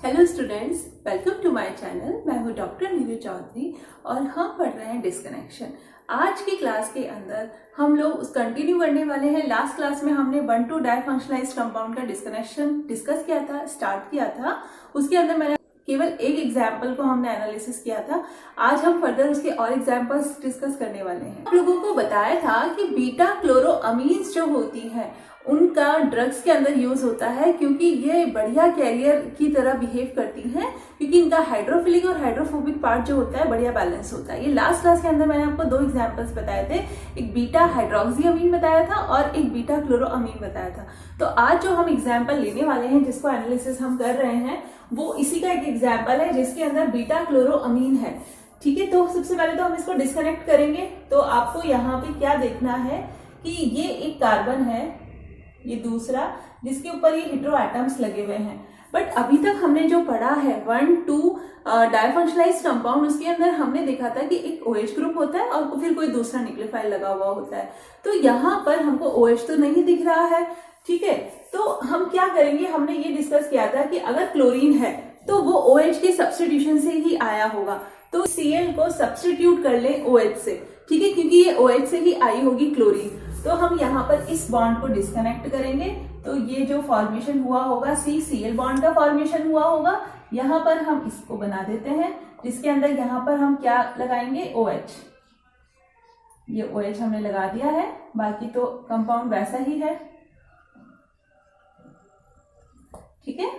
Hello students, welcome to my channel. मैं हूँ doctor Neeru Chaudhary और हम पढ़ रहे हैं डिस्कनेक्शन। आज की क्लास के अंदर हम लोग कंटिन्यू करने वाले हैं। लास्ट क्लास में हमने 1,2 डाइफंक्शनलाइज्ड कंपाउंड का डिस्कनेक्शन डिस्कस किया था, स्टार्ट किया था। उसके अंदर मैंने केवल एक एग्जाम्पल को हमने एनालिसिस किया था। आज हम फर्दर उसके और एग्जाम्पल्स डिस्कस करने वाले हैं। आप लोगों को बताया था कि बीटा क्लोरोअमीन्स जो होती हैं उनका ड्रग्स के अंदर यूज होता है, क्योंकि ये बढ़िया कैरियर की तरह बिहेव करती हैं, क्योंकि इनका हाइड्रोफिलिक और हाइड्रोफोबिक पार्ट जो होता है बढ़िया बैलेंस होता है। ये लास्ट क्लास के अंदर मैंने आपको दो एग्जांपल्स बताए थे, एक बीटा हाइड्रोक्सीअमीन बताया था और एक बीटा क्लोरोअमीन बताया था। तो आज जो हम एग्जाम्पल लेने वाले हैं, जिसको एनालिसिस हम कर रहे हैं, वो इसी का एक एग्जाम्पल है जिसके अंदर बीटा क्लोरोअमीन है। ठीक है, तो सबसे पहले तो हम इसको डिस्कनेक्ट करेंगे। तो आपको यहाँ पे क्या देखना है कि ये एक कार्बन है, ये दूसरा, जिसके ऊपर ये हेटेरो एटम्स लगे हुए हैं। बट अभी तक हमने जो पढ़ा है 1,2 डाइफंक्शनलाइज्ड कंपाउंड, उसके अंदर हमने देखा था कि एक OH ग्रुप होता है और फिर कोई दूसरा न्यूक्लियोफाइल लगा हुआ होता है। तो यहाँ पर हमको OH तो नहीं दिख रहा है। ठीक है, तो हम क्या करेंगे, हमने ये डिस्कस किया था कि अगर क्लोरीन है तो वो OH के सब्स्टिट्यूशन से ही आया होगा। तो Cl को सब्स्टिट्यूट कर ले OH से। ठीक है, क्योंकि ये OH से ही आई होगी क्लोरीन। तो हम यहाँ पर इस बॉन्ड को डिस्कनेक्ट करेंगे। तो ये जो फॉर्मेशन हुआ होगा CCl बॉन्ड का फॉर्मेशन हुआ होगा। यहाँ पर हम इसको बना देते हैं, जिसके अंदर यहाँ पर हम क्या लगाएंगे, OH। ये OH हमने लगा दिया है, बाकी तो कंपाउंड वैसा ही है। ठीक है,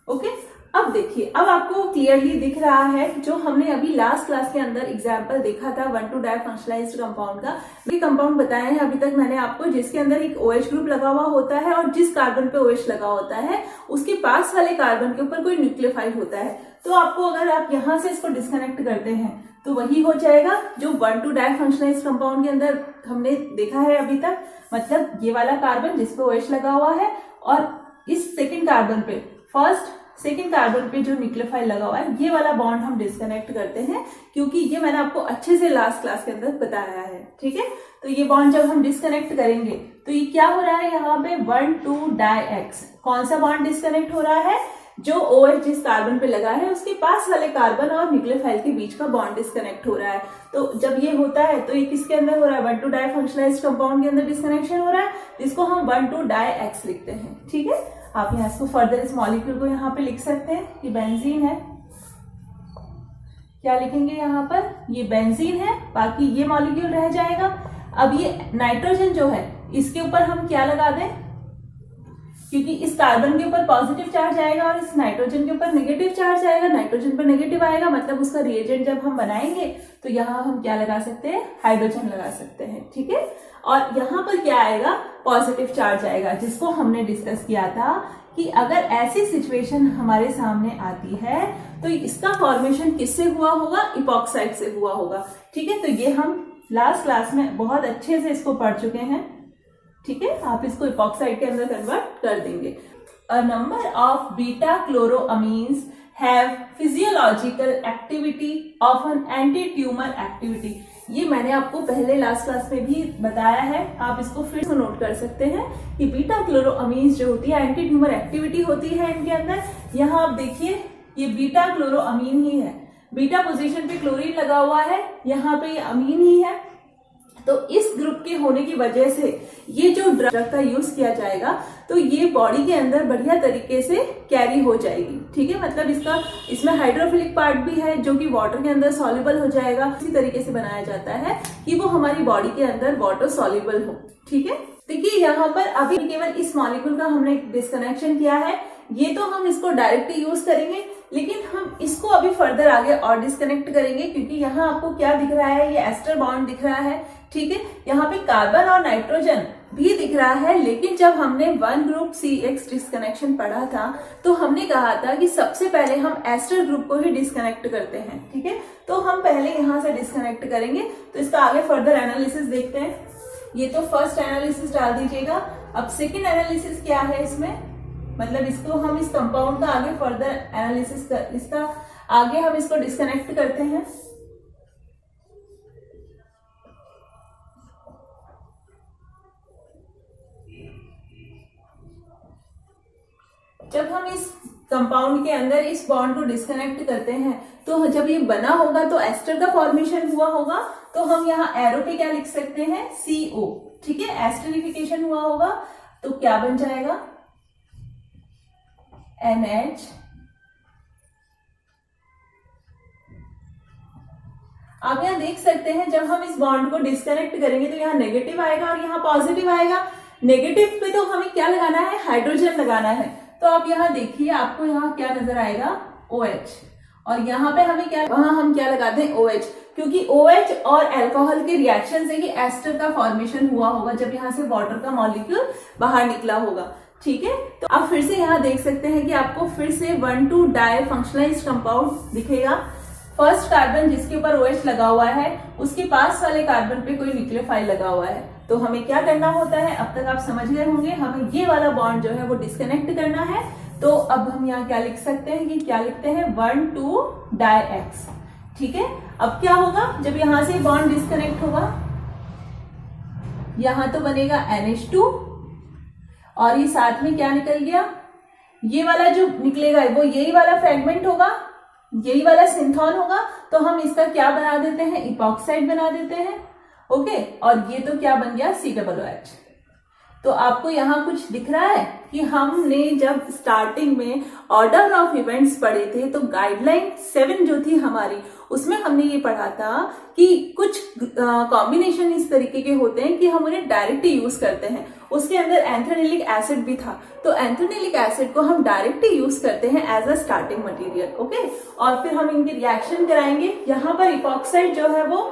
ओके। अब देखिए, अब आपको क्लियरली दिख रहा है कि जो हमने अभी लास्ट क्लास के अंदर एग्जाम्पल देखा था 1,2 डाइफंक्शनलाइज्ड कंपाउंड का, ये कंपाउंड बताए हैं अभी तक मैंने आपको, जिसके अंदर एक OH ग्रुप लगा हुआ होता है और जिस कार्बन पे OH लगा होता है उसके पास वाले कार्बन के ऊपर कोई न्यूक्लियोफाइल होता है। तो आपको अगर आप यहाँ से इसको डिस्कनेक्ट करते हैं तो वही हो जाएगा जो 1,2 डाइफंक्शनलाइज्ड कंपाउंड के अंदर हमने देखा है अभी तक। मतलब ये वाला कार्बन जिसपे OH लगा हुआ है और इस सेकेंड कार्बन पे, सेकेंड कार्बन पे जो न्यूक्लियोफाइल लगा हुआ है, ये वाला बॉन्ड हम डिस्कनेक्ट करते हैं, क्योंकि ये मैंने आपको अच्छे से लास्ट क्लास के अंदर बताया है। ठीक है, तो ये बॉन्ड जब हम डिस्कनेक्ट करेंगे तो ये क्या हो रहा है, यहाँ पे 1,2 डाइएक्स। कौन सा बॉन्ड डिस्कनेक्ट हो रहा है, जो OH जिस कार्बन पे लगा है उसके पास वाले कार्बन और न्यूक्लियोफाइल के बीच का बॉन्ड डिस्कनेक्ट हो रहा है। तो जब ये होता है तो ये किसके अंदर हो रहा है, 1,2 डाइफंक्शनलाइज्ड कंपाउंड के अंदर डिस्कनेक्शन हो रहा है, जिसको हम 1,2 डाइएक्स लिखते हैं। ठीक है, आप यहाँ इसको फर्दर इस मॉलिक्यूल को यहाँ पे लिख सकते हैं, ये बेंजीन है। क्या लिखेंगे यहाँ पर, ये बेंजीन है, बाकी ये मॉलिक्यूल रह जाएगा। अब ये नाइट्रोजन जो है, इसके ऊपर हम क्या लगा दें, क्योंकि इस कार्बन के ऊपर पॉजिटिव चार्ज आएगा और इस नाइट्रोजन के ऊपर नेगेटिव चार्ज आएगा, नाइट्रोजन पर नेगेटिव आएगा, मतलब उसका रिएजेंट जब हम बनाएंगे तो यहाँ हम क्या लगा सकते हैं, हाइड्रोजन लगा सकते हैं। ठीक है, और यहाँ पर क्या आएगा, पॉजिटिव चार्ज आएगा, जिसको हमने डिस्कस किया था कि अगर ऐसी सिचुएशन हमारे सामने आती है तो इसका फॉर्मेशन किससे हुआ होगा, इपॉक्साइड से हुआ होगा। ठीक है, तो ये हम लास्ट क्लास में बहुत अच्छे से इसको पढ़ चुके हैं। ठीक है, आप इसको इपॉक्साइड के अंदर कन्वर्ट कर देंगे। A number of beta chloroamines have physiological activity of an anti tumour activity. ये मैंने आपको पहले लास्ट क्लास में भी बताया है, आप इसको फिर से नोट कर सकते हैं कि बीटा क्लोरोअमीन्स जो होती है एंटी ट्यूमर एक्टिविटी होती है इनके अंदर। यहाँ आप देखिए, ये बीटा क्लोरोअमीन ही है, बीटा पोजीशन पे क्लोरीन लगा हुआ है, यहाँ पे ये अमीन ही है। तो इस ग्रुप के होने की वजह से ये जो ड्रग का यूज किया जाएगा तो ये बॉडी के अंदर बढ़िया तरीके से कैरी हो जाएगी। ठीक है, मतलब इसमें हाइड्रोफिलिक पार्ट भी है जो कि वाटर के अंदर सॉल्युबल हो जाएगा। इसी तरीके से बनाया जाता है कि वो हमारी बॉडी के अंदर वाटर सॉल्युबल हो। ठीक है, देखिए यहाँ पर अभी केवल इस मॉलिक्यूल का हमने डिस्कनेक्शन किया है, ये तो हम इसको डायरेक्टली यूज करेंगे, लेकिन हम इसको अभी फर्दर आगे और डिस्कनेक्ट करेंगे, क्योंकि यहाँ आपको क्या दिख रहा है, ये एस्टर बॉन्ड दिख रहा है। ठीक है, यहाँ पे कार्बन और नाइट्रोजन भी दिख रहा है, लेकिन जब हमने 1 ग्रुप CX डिस्कनेक्शन पढ़ा था तो हमने कहा था कि सबसे पहले हम एस्टर ग्रुप को ही डिस्कनेक्ट करते हैं। ठीक है, तो हम पहले यहाँ से डिस्कनेक्ट करेंगे, तो इसका आगे फर्दर एनालिसिस देखते हैं। ये तो फर्स्ट एनालिसिस डाल दीजिएगा। अब सेकेंड एनालिसिस क्या है इसमें, मतलब इसको हम इस कंपाउंड का आगे फर्दर एनालिसिस इसका आगे हम इसको डिस्कनेक्ट करते हैं। जब हम इस कंपाउंड के अंदर इस बॉन्ड को डिस्कनेक्ट करते हैं तो जब ये बना होगा तो एस्टर का फॉर्मेशन हुआ होगा, तो हम यहाँ एरो पे क्या लिख सकते हैं, CO, ठीक है, एस्टरिफिकेशन हुआ होगा तो क्या बन जाएगा, NH। आप यहाँ देख सकते हैं जब हम इस बॉन्ड को डिस्कनेक्ट करेंगे तो यहाँ नेगेटिव आएगा और यहाँ पॉजिटिव आएगा। नेगेटिव पे तो हमें क्या लगाना है, हाइड्रोजन लगाना है। तो आप यहाँ देखिए, आपको यहाँ क्या नजर आएगा, OH, और यहाँ पे हमें क्या, वहां हम क्या लगाते हैं, OH, क्योंकि OH और अल्कोहल के रिएक्शन से ही एस्टर का फॉर्मेशन हुआ होगा जब यहाँ से वाटर का मॉलिक्यूल बाहर निकला होगा, ठीक है। तो आप फिर से यहाँ देख सकते हैं कि आपको फिर से 1,2 डाई फंक्शनलाइज्ड कंपाउंड दिखेगा। फर्स्ट कार्बन जिसके ऊपर OH लगा हुआ है उसके पास वाले कार्बन पे कोई न्यूक्लियोफाइल लगा हुआ है, तो हमें क्या करना होता है, अब तक आप समझ गए होंगे, हमें ये वाला बॉन्ड जो है वो डिस्कनेक्ट करना है। तो अब हम यहाँ क्या लिख सकते हैं कि क्या लिखते हैं, 1,2 डाई X, ठीक है। अब क्या होगा, जब यहां से बॉन्ड डिस्कनेक्ट होगा, यहां तो बनेगा NH2 और ये साथ में क्या निकल गया, ये वाला जो निकलेगा वो यही वाला फ्रेगमेंट होगा, यही वाला सिंथॉन होगा, तो हम इसका क्या बना देते हैं, इपॉक्साइड बना देते हैं, ओके। और ये तो क्या बन गया, COOH। तो आपको यहाँ कुछ दिख रहा है कि हमने जब स्टार्टिंग में ऑर्डर ऑफ इवेंट्स पढ़े थे तो गाइडलाइन 7 जो थी हमारी, उसमें हमने ये पढ़ा था कि कुछ कॉम्बिनेशन इस तरीके के होते हैं कि हम उन्हें डायरेक्ट यूज करते हैं। उसके अंदर एंथ्रानिलिक एसिड भी था, तो एंथ्रानिलिक एसिड को हम डायरेक्ट यूज करते हैं as a starting material, okay. और फिर हम इनकी रिएक्शन कराएंगे। यहाँ पर इपॉक्साइड जो है वो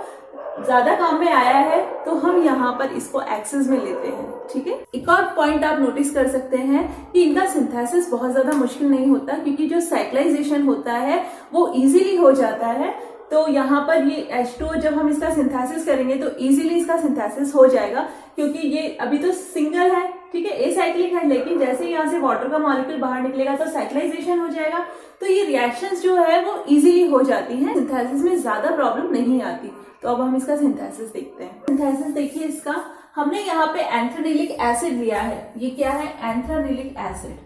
ज्यादा काम में आया है तो हम यहाँ पर इसको एक्सेस में लेते हैं, ठीक है। एक और पॉइंट आप नोटिस कर सकते हैं कि इनका सिंथेसिस बहुत ज्यादा मुश्किल नहीं होता, क्योंकि जो साइक्लाइजेशन होता है वो इजीली हो जाता है। तो यहाँ पर ये H2O जब हम इसका सिंथेसिस करेंगे तो इजीली इसका सिंथेसिस हो जाएगा, क्योंकि ये अभी तो सिंगल है, ठीक है, एसाइक्लिक है, लेकिन जैसे ही यहाँ से वाटर का मॉलिक्यूल बाहर निकलेगा तो साइक्लाइजेशन हो जाएगा, तो ये रिएक्शंस जो है वो इजीली हो जाती हैं, सिंथेसिस में ज्यादा प्रॉब्लम नहीं आती। तो अब हम इसका सिंथेसिस देखते हैं। सिंथेसिस देखिए इसका, हमने यहाँ पे एंथ्रानिलिक एसिड लिया है, ये क्या है, एंथ्रानिलिक एसिड,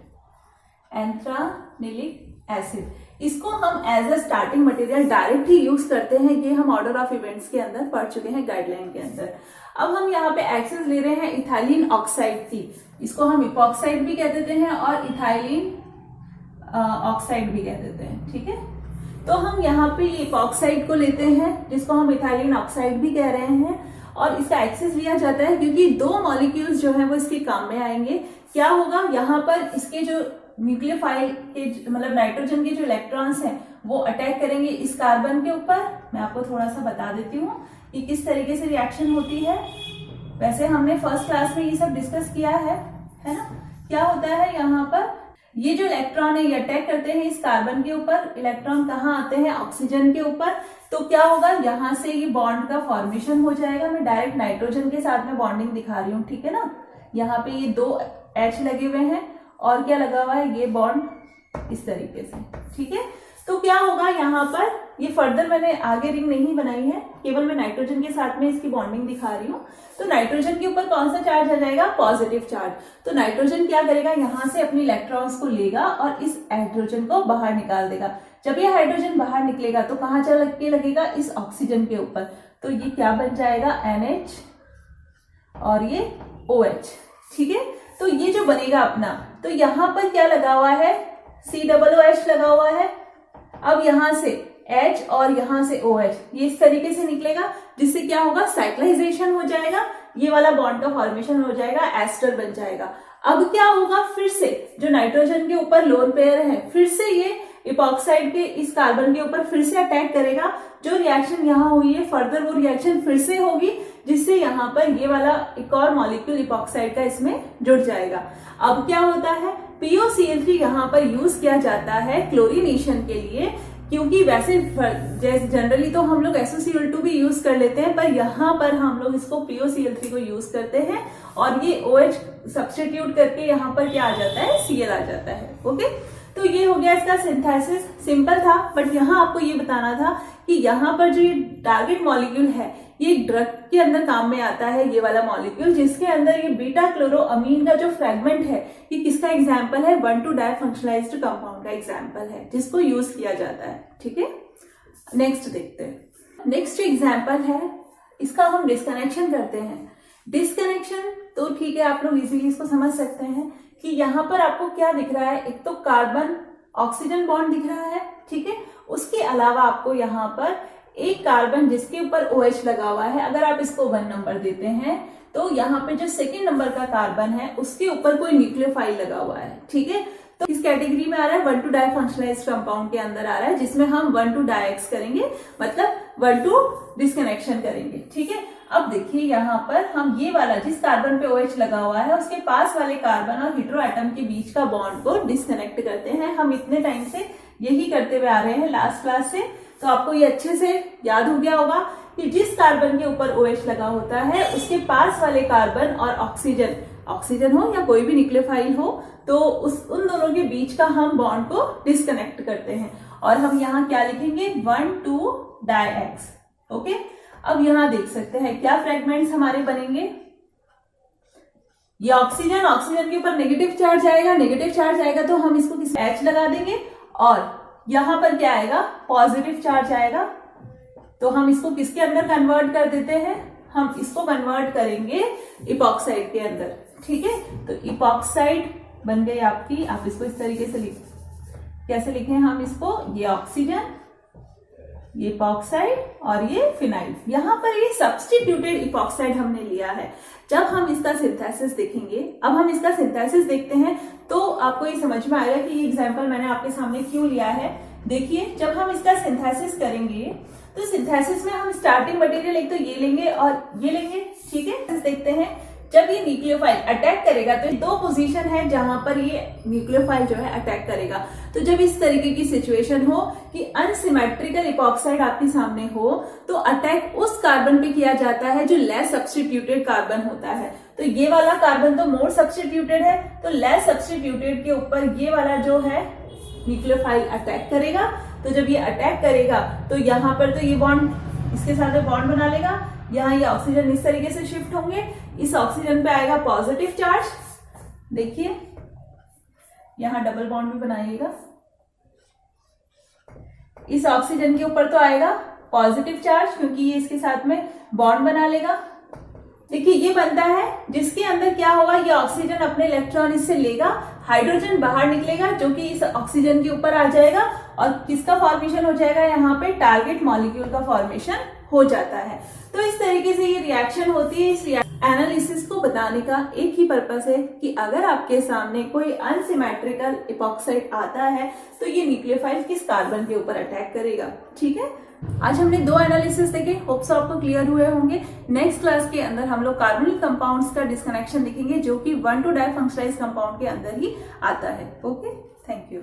एंथ्रानिलिक एसिड, इसको हम as a starting material direct ही यूज करते हैं। ये हम ऑर्डर ऑफ इवेंट्स के अंदर पढ़ चुके हैं, गाइडलाइन के अंदर। अब हम यहाँ पे एक्सेस ले रहे हैं इथाइलिन ऑक्साइड की, इसको हम इपॉक्साइड भी कह देते हैं और इथाइलिन ऑक्साइड भी कह देते हैं, ठीक है। तो हम यहाँ पे इपॉक्साइड को लेते हैं, जिसको हम इथाइलिन ऑक्साइड भी कह रहे हैं, और इसका एक्सेस लिया जाता है क्योंकि 2 मॉलिक्यूल्स जो है वो इसके काम में आएंगे। क्या होगा, यहाँ पर इसके जो न्यूक्लियोफाइल के मतलब नाइट्रोजन के जो इलेक्ट्रॉन्स हैं वो अटैक करेंगे इस कार्बन के ऊपर। मैं आपको थोड़ा सा बता देती हूँ कि किस तरीके से रिएक्शन होती है। वैसे हमने फर्स्ट क्लास में ये सब डिस्कस किया है ना। क्या होता है, यहाँ पर ये जो इलेक्ट्रॉन है ये अटैक करते हैं इस कार्बन के ऊपर, इलेक्ट्रॉन कहाँ आते हैं, ऑक्सीजन के ऊपर। तो क्या होगा, यहाँ से ये बॉन्ड का फॉर्मेशन हो जाएगा। मैं डायरेक्ट नाइट्रोजन के साथ में बॉन्डिंग दिखा रही हूँ, ठीक है ना। यहाँ पे ये 2 H लगे हुए हैं और क्या लगा हुआ है, ये बॉन्ड इस तरीके से, ठीक है। तो क्या होगा, यहाँ पर ये फर्दर मैंने आगे रिंग नहीं बनाई है, केवल मैं नाइट्रोजन के साथ में इसकी बॉन्डिंग दिखा रही हूँ। तो नाइट्रोजन के ऊपर कौन सा चार्ज आ जाएगा, पॉजिटिव चार्ज। तो नाइट्रोजन क्या करेगा, यहाँ से अपने इलेक्ट्रॉन्स को लेगा और इस हाइड्रोजन को बाहर निकाल देगा। जब ये हाइड्रोजन बाहर निकलेगा तो कहाँ चल के लगेगा, इस ऑक्सीजन के ऊपर। तो ये क्या बन जाएगा, NH और ये OH, ठीक है। तो ये जो बनेगा अपना, तो यहाँ पर क्या लगा हुआ है, COOH लगा हुआ है। अब यहाँ से H और यहाँ से OH ये इस तरीके से निकलेगा, जिससे क्या होगा, साइक्लाइजेशन हो जाएगा, ये वाला बॉन्ड का फॉर्मेशन हो जाएगा, एस्टर बन जाएगा। अब क्या होगा, फिर से जो नाइट्रोजन के ऊपर लोन पेयर है, फिर से ये इपॉक्साइड के इस कार्बन के ऊपर फिर से अटैक करेगा। जो रिएक्शन यहाँ हुई है फर्दर वो रिएक्शन फिर से होगी, जिससे यहाँ पर ये वाला एक और मॉलिक्यूल इपॉक्साइड का इसमें जुड़ जाएगा। अब क्या होता है, POCl3 यहाँ पर यूज किया जाता है क्लोरीनेशन के लिए, क्योंकि वैसे जनरली तो हम लोग SOCl2 भी यूज कर लेते हैं, पर यहाँ पर हम लोग इसको POCl3 को यूज करते हैं और ये OH सब्स्टिट्यूट करके यहाँ पर क्या आ जाता है, Cl आ जाता है, ओके। तो तो ये हो गया इसका सिंथेसिस, सिंपल था, बट यहाँ आपको ये बताना था कि यहाँ पर जो ये टारगेट मॉलिक्यूल है ये ड्रग के अंदर काम में आता है, ये वाला मॉलिक्यूल जिसके अंदर ये बीटा क्लोरोअमीन का जो फ्रेगमेंट है ये किसका एग्जाम्पल है, 1,2-डाई फंक्शनलाइज्ड कंपाउंड का एग्जाम्पल है जिसको यूज किया जाता है। ठीक है, नेक्स्ट देखते हैं। नेक्स्ट एग्जाम्पल है, इसका हम डिस्कनेक्शन करते हैं। डिस्कनेक्शन तो ठीक है, आप लोग इजीली इसको समझ सकते हैं कि यहाँ पर आपको क्या दिख रहा है, एक तो कार्बन ऑक्सीजन बॉन्ड दिख रहा है, ठीक है, उसके अलावा आपको यहाँ पर एक कार्बन जिसके ऊपर OH लगा हुआ है, अगर आप इसको 1 नंबर देते हैं तो यहाँ पे जो सेकेंड नंबर का कार्बन है उसके ऊपर कोई न्यूक्लियोफाइल लगा हुआ है। ठीक है, तो इस कैटेगरी में आ रहा है 1,2-डाई फंक्शनलाइज्ड कंपाउंड के अंदर आ रहा है, जिसमें हम 1,2-डाइएक्स करेंगे, मतलब 1,2 डिस्कनेक्शन करेंगे। ठीक है, अब देखिए यहाँ पर हम ये वाला जिस कार्बन पे OH लगा हुआ है उसके पास वाले कार्बन और हेटेरो एटम के बीच का बॉन्ड को डिस्कनेक्ट करते हैं। हम इतने टाइम से यही करते हुए आ रहे हैं लास्ट क्लास से, तो आपको ये अच्छे से याद हो गया होगा कि जिस कार्बन के ऊपर OH लगा होता है उसके पास वाले कार्बन और ऑक्सीजन हो या कोई भी न्यूक्लियोफाइल हो, तो उन दोनों के बीच का हम बॉन्ड को डिस्कनेक्ट करते हैं और हम यहाँ क्या लिखेंगे, 1,2-डाइएक्स। ओके, अब यहाँ देख सकते हैं क्या फ्रेगमेंट्स हमारे बनेंगे। ये ऑक्सीजन के ऊपर नेगेटिव चार्ज आएगा, तो हम इसको किसी H लगा देंगे और यहाँ पर क्या आएगा, पॉजिटिव चार्ज आएगा, तो हम इसको किसके अंदर कन्वर्ट कर देते हैं, हम इसको कन्वर्ट करेंगे इपॉक्साइड के अंदर। ठीक है, तो इपॉक्साइड बन गई आपकी, आप इसको इस तरीके से कैसे लिखें हम इसको, ये ऑक्सीजन, ये इपॉक्साइड और ये फिनाइल। यहाँ पर ये सब्स्टिट्यूटेड इपॉक्साइड हमने लिया है। जब हम इसका सिंथेसिस देखेंगे, अब हम इसका सिंथेसिस देखते हैं तो आपको ये समझ में आएगा कि ये एग्जाम्पल मैंने आपके सामने क्यों लिया है। देखिए, जब हम इसका सिंथेसिस करेंगे तो सिंथेसिस में हम स्टार्टिंग मटेरियल एक तो ये लेंगे और ये लेंगे। ठीक है, देखते हैं जब ये न्यूक्लियोफाइल अटैक करेगा तो 2 पोजीशन है जहां पर ये न्यूक्लियोफाइल जो है अटैक करेगा। तो जब इस तरीके की सिचुएशन हो कि अनसिमेट्रिकल इपॉक्साइड आपके सामने हो, तो अटैक उस कार्बन पे किया जाता है जो लेस सब्स्टिट्यूटेड कार्बन होता है। तो ये वाला कार्बन तो मोर सब्स्टिट्यूटेड है, तो लेस सब्स्टिट्यूटेड के ऊपर ये वाला जो है न्यूक्लियोफाइल अटैक करेगा। तो जब ये अटैक करेगा तो यहाँ पर तो ये बॉन्ड इसके साथ बॉन्ड बना लेगा, यहाँ ये ऑक्सीजन इस तरीके से शिफ्ट होंगे, इस ऑक्सीजन पे आएगा पॉजिटिव चार्ज। देखिए यहाँ डबल बॉन्ड भी बनाइएगा, इस ऑक्सीजन के ऊपर तो आएगा पॉजिटिव चार्ज क्योंकि ये इसके साथ में बॉन्ड बना लेगा। देखिए ये बनता है जिसके अंदर क्या होगा, ये ऑक्सीजन अपने इलेक्ट्रॉन इससे लेगा, हाइड्रोजन बाहर निकलेगा जो कि इस ऑक्सीजन के ऊपर आ जाएगा और किसका फॉर्मेशन हो जाएगा, यहाँ पे टारगेट मॉलिक्यूल का फॉर्मेशन हो जाता है। तो इस तरीके से ये रिएक्शन होती है। इस एनालिसिस को बताने का एक ही पर्पस है कि अगर आपके सामने कोई अनसिमेट्रिकल इपॉक्साइड आता है तो ये न्यूक्लियोफाइल किस कार्बन के ऊपर अटैक करेगा। ठीक है, आज हमने 2 एनालिसिस देखे, होप्स आपको क्लियर हुए होंगे। नेक्स्ट क्लास के अंदर हम लोग कार्बोनिल कंपाउंड्स का डिस्कनेक्शन देखेंगे जो कि 1,2-डाई फंक्शनलाइज्ड कंपाउंड के अंदर ही आता है। Okay, thank you.